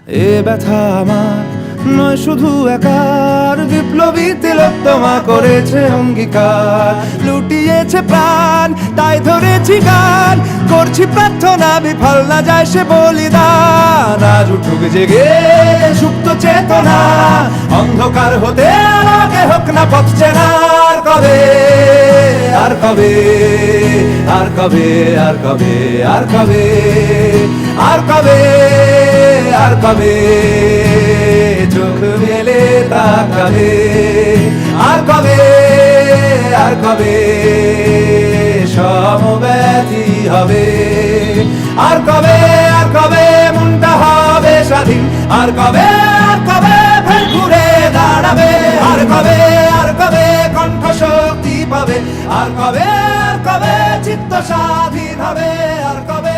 এ ব্যথা আমার নয় শুধু একার, বিপ্লবী তিলোত্তমা করেছে অঙ্গীকার। লুটিয়েছে প্রাণ তাই ধরেছি গান, করছি প্রার্থনা বিফল না যায় সে বলিদান। আজ উঠুক জেগে সুপ্ত চেতনা, অন্ধকার হতে আলোকে হোক না পথ চেনা। আর কবে, আর কবে, আর কবে, আর কবে, আর কবে, আর কবে, আর কবে চোখ মেলে তাকাবে। আর কবে, আর কবে সমব্যথী হবে। আর কবে, আর কবে মনটা হবে স্বাধীন। আর কবে, আর কবে ফের ঘুরে দাঁড়াবে। আর কবে, আর কবে কণ্ঠ শক্তি পাবে। আর কবে, আর কবে চিত্ত স্বাধীন হবে। আর কবে।